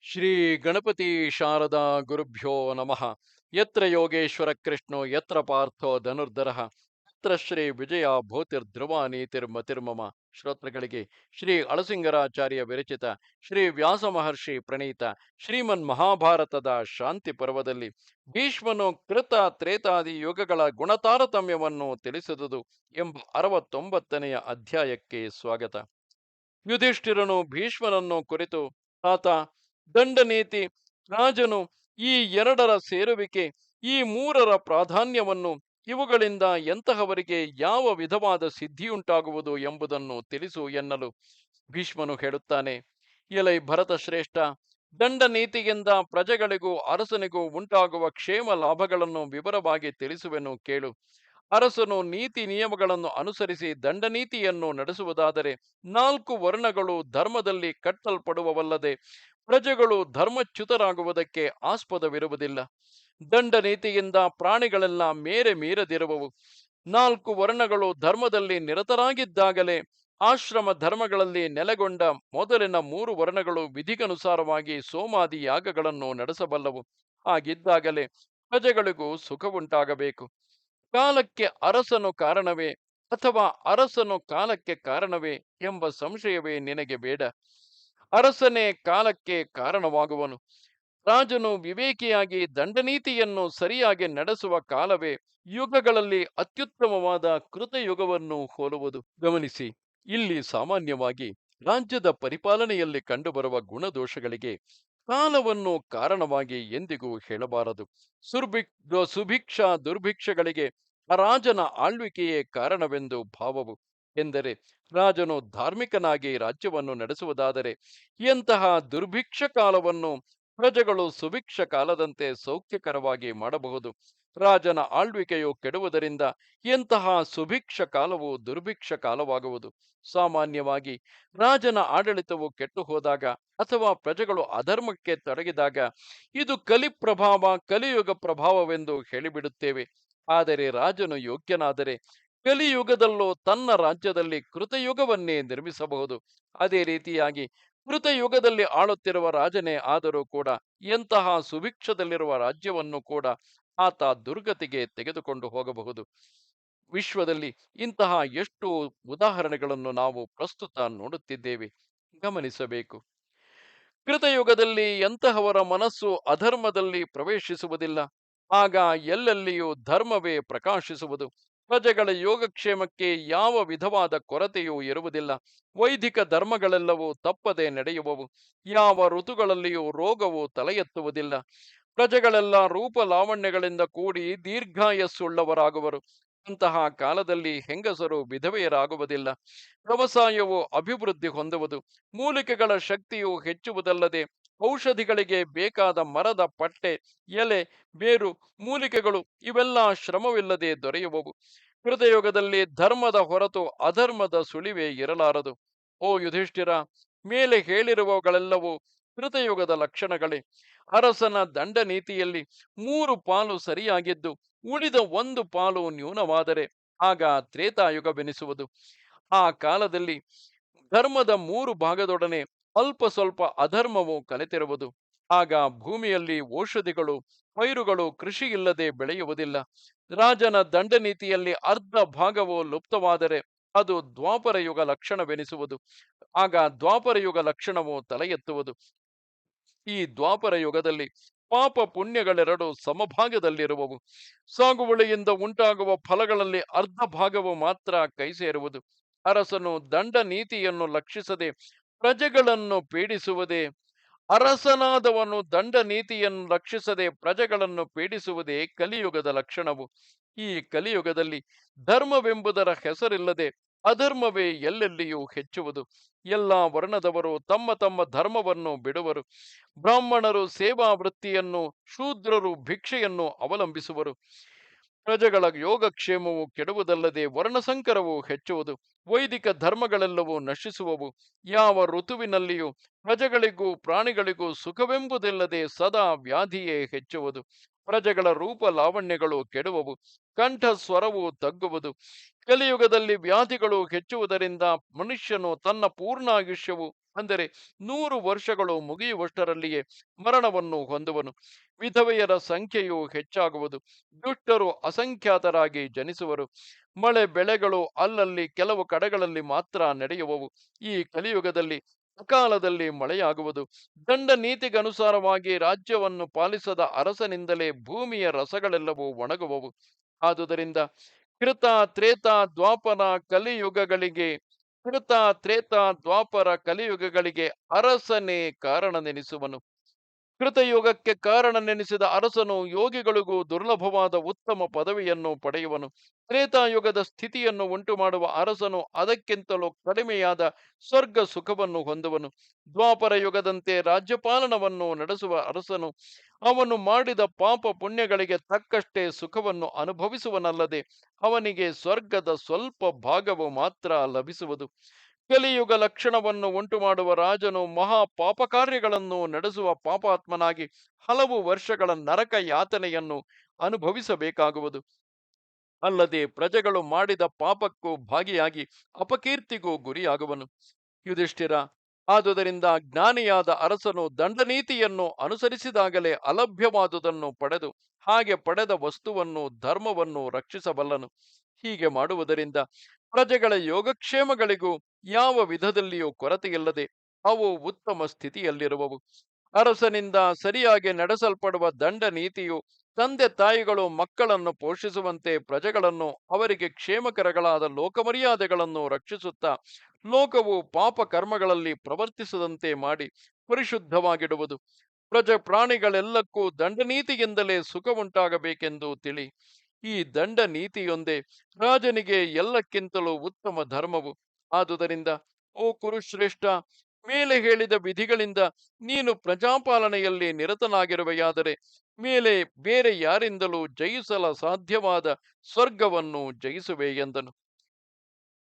ಶ್ರೀ ಗಣಪತಿ ಶಾರದಾ ಗುರುಭ್ಯೋ ನಮಃ. ಯತ್ರ ಯೋಗೇಶ್ವರ ಕೃಷ್ಣೋ ಯತ್ರ ಪಾರ್ಥೋ ಧನುರ್ಧರಃ ಯತ್ರ ಶ್ರೀ ವಿಜಯ ಭೂತಿರ್ಧ್ರುವ ನೀತಿರ್ಮತಿರ್ಮಮ. ಶ್ರೋತೃಗಳಿಗೆ ಶ್ರೀ ಅಳಸಿಂಗರಾಚಾರ್ಯ ವಿರಚಿತ ಶ್ರೀ ವ್ಯಾಸ ಮಹರ್ಷಿ ಪ್ರಣೀತ ಶ್ರೀಮನ್ ಮಹಾಭಾರತದ ಶಾಂತಿ ಪರ್ವದಲ್ಲಿ ಭೀಷ್ಮನು ಕೃತ ತ್ರೇತಾದಿ ಯುಗಗಳ ಗುಣತಾರತಮ್ಯವನ್ನು ತಿಳಿಸಿದುದು ಎಂಬ 69ನೆಯ ಅಧ್ಯಾಯಕ್ಕೆ ಸ್ವಾಗತ. ಯುಧಿಷ್ಠಿರನು ಭೀಷ್ಮನನ್ನು ಕುರಿತು, ತಾತ, ದಂಡನೀತಿ, ರಾಜನು, ಈ ಎರಡರ ಸೇರುವಿಕೆ, ಈ ಮೂರರ ಪ್ರಾಧಾನ್ಯವನ್ನು, ಇವುಗಳಿಂದ ಎಂತಹವರಿಗೆ ಯಾವ ವಿಧವಾದ ಸಿದ್ಧಿಯುಂಟಾಗುವುದು ಎಂಬುದನ್ನು ತಿಳಿಸು ಎನ್ನಲು ಭೀಷ್ಮನು ಹೇಳುತ್ತಾನೆ. ಎಲೈ ಭರತ ಶ್ರೇಷ್ಠ, ದಂಡನೀತಿಯಿಂದ ಪ್ರಜೆಗಳಿಗೂ ಅರಸನಿಗೂ ಉಂಟಾಗುವ ಕ್ಷೇಮ ಲಾಭಗಳನ್ನು ವಿವರವಾಗಿ ತಿಳಿಸುವೆನು ಕೇಳು. ಅರಸನು ನೀತಿ ನಿಯಮಗಳನ್ನು ಅನುಸರಿಸಿ ದಂಡನೀತಿಯನ್ನು ನಡೆಸುವುದಾದರೆ 4 ವರ್ಣಗಳು ಧರ್ಮದಲ್ಲಿ ಕಟ್ಟಲ್ಪಡುವವಲ್ಲದೆ ಪ್ರಜೆಗಳು ಧರ್ಮಚ್ಯುತರಾಗುವುದಕ್ಕೆ ಆಸ್ಪದವಿರುವುದಿಲ್ಲ. ದಂಡನೀತಿಯಿಂದ ಪ್ರಾಣಿಗಳೆಲ್ಲ ಮೇರೆ ಮೀರದಿರುವವು. 4 ವರ್ಣಗಳು ಧರ್ಮದಲ್ಲಿ ನಿರತರಾಗಿದ್ದಾಗಲೇ ಆಶ್ರಮ ಧರ್ಮಗಳಲ್ಲಿ ನೆಲೆಗೊಂಡ ಮೊದಲಿನ 3 ವರ್ಣಗಳು ವಿಧಿಗನುಸಾರವಾಗಿ ಸೋಮಾದಿ ಯಾಗಗಳನ್ನು ನಡೆಸಬಲ್ಲವು. ಹಾಗಿದ್ದಾಗಲೇ ಪ್ರಜೆಗಳಿಗೂ ಸುಖವುಂಟಾಗಬೇಕು. ಕಾಲಕ್ಕೆ ಅರಸನು ಕಾರಣವೇ ಅಥವಾ ಅರಸನು ಕಾಲಕ್ಕೆ ಕಾರಣವೇ ಎಂಬ ಸಂಶಯವೇ ನಿನಗೆ ಬೇಡ. ಅರಸನೇ ಕಾಲಕ್ಕೆ ಕಾರಣವಾಗುವನು. ರಾಜನು ವಿವೇಕಿಯಾಗಿ ದಂಡನೀತಿಯನ್ನು ಸರಿಯಾಗಿ ನಡೆಸುವ ಕಾಲವೇ ಯುಗಗಳಲ್ಲಿ ಅತ್ಯುತ್ತಮವಾದ ಕೃತಯುಗವನ್ನು ಹೋಲುವುದು. ಗಮನಿಸಿ, ಇಲ್ಲಿ ಸಾಮಾನ್ಯವಾಗಿ ರಾಜ್ಯದ ಪರಿಪಾಲನೆಯಲ್ಲಿ ಕಂಡುಬರುವ ಗುಣದೋಷಗಳಿಗೆ ಕಾಲವನ್ನು ಕಾರಣವಾಗಿ ಎಂದಿಗೂ ಹೇಳಬಾರದು. ಸುಭಿಕ್ಷ ದುರ್ಭಿಕ್ಷಗಳಿಗೆ ರಾಜನ ಆಳ್ವಿಕೆಯೇ ಕಾರಣವೆಂದು ಭಾವವು. ಎಂದರೆ ರಾಜನು ಧಾರ್ಮಿಕನಾಗಿ ರಾಜ್ಯವನ್ನು ನಡೆಸುವುದಾದರೆ ಎಂತಹ ದುರ್ಭಿಕ್ಷ ಕಾಲವನ್ನು ಪ್ರಜೆಗಳು ಸುಭಿಕ್ಷ ಕಾಲದಂತೆ ಸೌಖ್ಯಕರವಾಗಿ ಮಾಡಬಹುದು. ರಾಜನ ಆಳ್ವಿಕೆಯು ಕೆಡುವುದರಿಂದ ಎಂತಹ ಸುಭಿಕ್ಷ ಕಾಲವು ದುರ್ಭಿಕ್ಷ ಕಾಲವಾಗುವುದು. ಸಾಮಾನ್ಯವಾಗಿ ರಾಜನ ಆಡಳಿತವು ಕೆಟ್ಟು ಹೋದಾಗ ಅಥವಾ ಪ್ರಜೆಗಳು ಅಧರ್ಮಕ್ಕೆ ತೊಡಗಿದಾಗ ಇದು ಕಲಿಪ್ರಭಾವ, ಕಲಿಯುಗ ಪ್ರಭಾವವೆಂದು ಹೇಳಿಬಿಡುತ್ತೇವೆ. ಆದರೆ ರಾಜನು ಯೋಗ್ಯನಾದರೆ ಕಲಿಯುಗದಲ್ಲೂ ತನ್ನ ರಾಜ್ಯದಲ್ಲಿ ಕೃತಯುಗವನ್ನೇ ನಿರ್ಮಿಸಬಹುದು. ಅದೇ ರೀತಿಯಾಗಿ ಕೃತಯುಗದಲ್ಲಿ ಆಳುತ್ತಿರುವ ರಾಜನೇ ಆದರೂ ಕೂಡ ಎಂತಹ ಸುಭಿಕ್ಷದಲ್ಲಿರುವ ರಾಜ್ಯವನ್ನು ಕೂಡ ಆತ ದುರ್ಗತಿಗೆ ತೆಗೆದುಕೊಂಡು ಹೋಗಬಹುದು. ವಿಶ್ವದಲ್ಲಿ ಇಂತಹ ಎಷ್ಟು ಉದಾಹರಣೆಗಳನ್ನು ನಾವು ಪ್ರಸ್ತುತ ನೋಡುತ್ತಿದ್ದೇವೆ. ಗಮನಿಸಬೇಕು. ಕೃತಯುಗದಲ್ಲಿ ಎಂತಹವರ ಮನಸ್ಸು ಅಧರ್ಮದಲ್ಲಿ ಪ್ರವೇಶಿಸುವುದಿಲ್ಲ. ಆಗ ಎಲ್ಲೆಲ್ಲಿಯೂ ಧರ್ಮವೇ ಪ್ರಕಾಶಿಸುವುದು. ಪ್ರಜೆಗಳ ಯೋಗಕ್ಷೇಮಕ್ಕೆ ಯಾವ ವಿಧವಾದ ಕೊರತೆಯೂ ಇರುವುದಿಲ್ಲ. ವೈದಿಕ ಧರ್ಮಗಳೆಲ್ಲವೂ ತಪ್ಪದೆ ನಡೆಯುವವು. ಯಾವ ಋತುಗಳಲ್ಲಿಯೂ ರೋಗವು ತಲೆ ಎತ್ತುವುದಿಲ್ಲ. ಪ್ರಜೆಗಳೆಲ್ಲ ರೂಪ ಲಾವಣ್ಯಗಳಿಂದ ಕೂಡಿ ದೀರ್ಘಾಯಸ್ಸುಳ್ಳವರಾಗುವರು. ಅಂತಹ ಕಾಲದಲ್ಲಿ ಹೆಂಗಸರು ವಿಧವೆಯರಾಗುವುದಿಲ್ಲ. ವ್ಯವಸಾಯವು ಅಭಿವೃದ್ಧಿ ಹೊಂದುವುದು. ಮೂಲಿಕೆಗಳ ಶಕ್ತಿಯು ಹೆಚ್ಚುವುದಲ್ಲದೆ ಔಷಧಿಗಳಿಗೆ ಬೇಕಾದ ಮರದ ಪಟ್ಟೆ, ಎಲೆ, ಬೇರು, ಮೂಲಿಕೆಗಳು ಇವೆಲ್ಲ ಶ್ರಮವಿಲ್ಲದೆ ದೊರೆಯುವವು. ಕೃತಯುಗದಲ್ಲಿ ಧರ್ಮದ ಹೊರತು ಅಧರ್ಮದ ಸುಳಿವೇ ಇರಲಾರದು. ಓ ಯುಧಿಷ್ಠಿರ, ಮೇಲೆ ಹೇಳಿರುವವುಗಳೆಲ್ಲವೂ ಕೃತಯುಗದ ಲಕ್ಷಣಗಳೇ. ಅರಸನ ದಂಡ ನೀತಿಯಲ್ಲಿ 3 ಪಾಲು ಸರಿಯಾಗಿದ್ದು ಉಳಿದ 1 ಪಾಲು ನ್ಯೂನವಾದರೆ ಆಗ ತ್ರೇತಾಯುಗವೆನಿಸುವುದು. ಆ ಕಾಲದಲ್ಲಿ ಧರ್ಮದ 3 ಭಾಗದೊಡನೆ ಅಲ್ಪ ಸ್ವಲ್ಪ ಅಧರ್ಮವು ಕಲೆತಿರುವುದು. ಆಗ ಭೂಮಿಯಲ್ಲಿ ಔಷಧಿಗಳು, ಪೈರುಗಳು ಕೃಷಿ ಇಲ್ಲದೆ ಬೆಳೆಯುವುದಿಲ್ಲ. ರಾಜನ ದಂಡ ನೀತಿಯಲ್ಲಿ ಅರ್ಧ ಭಾಗವು ಲುಪ್ತವಾದರೆ ಅದು ದ್ವಾಪರ ಯುಗ ಲಕ್ಷಣವೆನಿಸುವುದು. ಆಗ ದ್ವಾಪರ ಯುಗ ಲಕ್ಷಣವು ತಲೆ ಎತ್ತುವುದು. ಈ ದ್ವಾಪರ ಯುಗದಲ್ಲಿ ಪಾಪ ಪುಣ್ಯಗಳೆರಡು ಸಮಭಾಗದಲ್ಲಿರುವವು. ಸಾಗುವಳಿಯಿಂದ ಉಂಟಾಗುವ ಫಲಗಳಲ್ಲಿ ಅರ್ಧ ಭಾಗವು ಮಾತ್ರ ಕೈ ಸೇರುವುದು. ಅರಸನು ದಂಡ ನೀತಿಯನ್ನು ಲಕ್ಷಿಸದೆ ಪ್ರಜೆಗಳನ್ನು ಪೀಡಿಸುವುದೇ ಅರಸನಾದವನು ದಂಡ ನೀತಿಯನ್ನು ಲಕ್ಷಿಸದೆ ಪ್ರಜೆಗಳನ್ನು ಪೀಡಿಸುವುದೇ ಕಲಿಯುಗದ ಲಕ್ಷಣವು. ಈ ಕಲಿಯುಗದಲ್ಲಿ ಧರ್ಮವೆಂಬುದರ ಹೆಸರಿಲ್ಲದೆ ಅಧರ್ಮವೇ ಎಲ್ಲೆಲ್ಲಿಯೂ ಹೆಚ್ಚುವುದು. ಎಲ್ಲ ವರ್ಣದವರು ತಮ್ಮ ತಮ್ಮ ಧರ್ಮವನ್ನು ಬಿಡುವರು. ಬ್ರಾಹ್ಮಣರು ಸೇವಾ ವೃತ್ತಿಯನ್ನು, ಶೂದ್ರರು ಭಿಕ್ಷೆಯನ್ನು ಅವಲಂಬಿಸುವರು. ಪ್ರಜೆಗಳ ಯೋಗಕ್ಷೇಮವು ಕೆಡುವುದಲ್ಲದೆ ವರ್ಣಸಂಕರವು ಹೆಚ್ಚುವುದು. ವೈದಿಕ ಧರ್ಮಗಳೆಲ್ಲವೂ ನಶಿಸುವವು. ಯಾವ ಋತುವಿನಲ್ಲಿಯೂ ಪ್ರಜೆಗಳಿಗೂ ಪ್ರಾಣಿಗಳಿಗೂ ಸುಖವೆಂಬುದಿಲ್ಲದೆ ಸದಾ ವ್ಯಾಧಿಯೇ ಹೆಚ್ಚುವುದು. ಪ್ರಜೆಗಳ ರೂಪ ಲಾವಣ್ಯಗಳು ಕೆಡುವವು, ಕಂಠ ಸ್ವರವು ತಗ್ಗುವುದು. ಕಲಿಯುಗದಲ್ಲಿ ವ್ಯಾಧಿಗಳು ಹೆಚ್ಚುವುದರಿಂದ ಮನುಷ್ಯನು ತನ್ನ ಪೂರ್ಣಾಯುಷ್ಯವು ಅಂದರೆ 100 ವರ್ಷಗಳು ಮುಗಿಯುವಷ್ಟರಲ್ಲಿಯೇ ಮರಣವನ್ನು ಹೊಂದುವನು. ವಿಧವೆಯರ ಸಂಖ್ಯೆಯು ಹೆಚ್ಚಾಗುವುದು, ದುಷ್ಟರು ಅಸಂಖ್ಯಾತರಾಗಿ ಜನಿಸುವರು. ಮಳೆ ಬೆಳೆಗಳು ಅಲ್ಲಲ್ಲಿ ಕೆಲವು ಕಡೆಗಳಲ್ಲಿ ಮಾತ್ರ ನಡೆಯುವವು. ಈ ಕಲಿಯುಗದಲ್ಲಿ ಅಕಾಲದಲ್ಲಿ ಮಳೆಯಾಗುವುದು. ದಂಡ ನೀತಿಗನುಸಾರವಾಗಿ ರಾಜ್ಯವನ್ನು ಪಾಲಿಸದ ಅರಸನಿಂದಲೇ ಭೂಮಿಯ ರಸಗಳೆಲ್ಲವೂ ಒಣಗುವವು. ಆದುದರಿಂದ ಕೃತ ತ್ರೇತ ದ್ವಾಪರ ಕಲಿಯುಗಗಳಿಗೆ ಕೃತ ತ್ರೇತ ದ್ವಾಪರ ಕಲಿಯುಗಗಳಿಗೆ ಅರಸನೇ ಕಾರಣನೆನಿಸುವನು. ಕೃತಯುಗಕ್ಕೆ ಕಾರಣನೆನಿಸಿದ ಅರಸನು ಯೋಗಿಗಳಿಗೂ ದುರ್ಲಭವಾದ ಉತ್ತಮ ಪದವಿಯನ್ನು ಪಡೆಯುವನು. ತ್ರೇತಾಯುಗದ ಸ್ಥಿತಿಯನ್ನು ಉಂಟು ಮಾಡುವ ಅರಸನು ಅದಕ್ಕಿಂತಲೂ ಕಡಿಮೆಯಾದ ಸ್ವರ್ಗ ಸುಖವನ್ನು ಹೊಂದುವನು. ದ್ವಾಪರ ಯುಗದಂತೆ ರಾಜ್ಯಪಾಲನವನ್ನು ನಡೆಸುವ ಅರಸನು ಅವನು ಮಾಡಿದ ಪಾಪ ಪುಣ್ಯಗಳಿಗೆ ತಕ್ಕಷ್ಟೇ ಸುಖವನ್ನು ಅನುಭವಿಸುವನಲ್ಲದೆ ಅವನಿಗೆ ಸ್ವರ್ಗದ ಸ್ವಲ್ಪ ಭಾಗವು ಮಾತ್ರ ಲಭಿಸುವುದು. ಕಲಿಯುಗ ಲಕ್ಷಣವನ್ನು ಉಂಟು ಮಾಡುವ ರಾಜನು ಮಹಾ ಪಾಪ ಕಾರ್ಯಗಳನ್ನು ನಡೆಸುವ ಪಾಪಾತ್ಮನಾಗಿ ಹಲವು ವರ್ಷಗಳ ನರಕ ಯಾತನೆಯನ್ನು ಅನುಭವಿಸಬೇಕಾಗುವುದು. ಅಲ್ಲದೆ ಪ್ರಜೆಗಳು ಮಾಡಿದ ಪಾಪಕ್ಕೂ ಭಾಗಿಯಾಗಿ ಅಪಕೀರ್ತಿಗೂ ಗುರಿಯಾಗುವನು. ಯುಧಿಷ್ಠಿರ, ಆದುದರಿಂದ ಜ್ಞಾನಿಯಾದ ಅರಸನು ದಂಡನೀತಿಯನ್ನು ಅನುಸರಿಸಿದಾಗಲೇ ಅಲಭ್ಯವಾದುದನ್ನು ಪಡೆದು ಹಾಗೆ ಪಡೆದ ವಸ್ತುವನ್ನು ಧರ್ಮವನ್ನು ರಕ್ಷಿಸಬಲ್ಲನು. ಹೀಗೆ ಮಾಡುವುದರಿಂದ ಪ್ರಜೆಗಳ ಯೋಗಕ್ಷೇಮಗಳಿಗೂ ಯಾವ ವಿಧದಲ್ಲಿಯೂ ಕೊರತೆಯಿಲ್ಲದೆ ಅವು ಉತ್ತಮ ಸ್ಥಿತಿಯಲ್ಲಿರುವವು. ಅರಸನಿಂದ ಸರಿಯಾಗಿ ನಡೆಸಲ್ಪಡುವ ದಂಡ ನೀತಿಯು ತಂದೆ ತಾಯಿಗಳು ಮಕ್ಕಳನ್ನು ಪೋಷಿಸುವಂತೆ ಪ್ರಜೆಗಳನ್ನು ಅವರಿಗೆ ಕ್ಷೇಮಕರಗಳಾದ ಲೋಕಮರ್ಯಾದೆಗಳನ್ನು ರಕ್ಷಿಸುತ್ತಾ ಲೋಕವು ಪಾಪ ಕರ್ಮಗಳಲ್ಲಿ ಪ್ರವರ್ತಿಸದಂತೆ ಮಾಡಿ ಪರಿಶುದ್ಧವಾಗಿಡುವುದು. ಪ್ರಾಣಿಗಳೆಲ್ಲಕ್ಕೂ ದಂಡನೀತಿಯಿಂದಲೇ ಸುಖ ಉಂಟಾಗಬೇಕೆಂದು ತಿಳಿ. ಈ ದಂಡ ನೀತಿಯೊಂದೇ ರಾಜನಿಗೆ ಎಲ್ಲಕ್ಕಿಂತಲೂ ಉತ್ತಮ ಧರ್ಮವು. ಆದುದರಿಂದ ಓ ಕುರುಶ್ರೇಷ್ಠ, ಮೇಲೆ ಹೇಳಿದ ವಿಧಿಗಳಿಂದ ನೀನು ಪ್ರಜಾಪಾಲನೆಯಲ್ಲಿ ನಿರತನಾಗಿರುವೆಯಾದರೆ ಮೇಲೆ ಬೇರೆ ಯಾರಿಂದಲೂ ಜಯಿಸಲ ಸಾಧ್ಯವಾದ ಸ್ವರ್ಗವನ್ನು ಜಯಿಸುವೆ ಎಂದನು.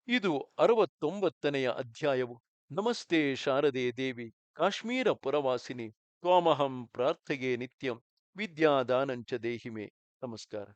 ಇದು 69ನೆಯ ಅಧ್ಯಾಯವು. ನಮಸ್ತೆ ಶಾರದೆ ದೇವಿ, ಕಾಶ್ಮೀರ ಪುರವಾಸಿನಿ, ತ್ವಾಮಹಂ ಪ್ರಾರ್ಥೆಯೇ ನಿತ್ಯಂ, ವಿದ್ಯಾದಾನಂಚ ದೇಹಿಮೆ. ನಮಸ್ಕಾರ.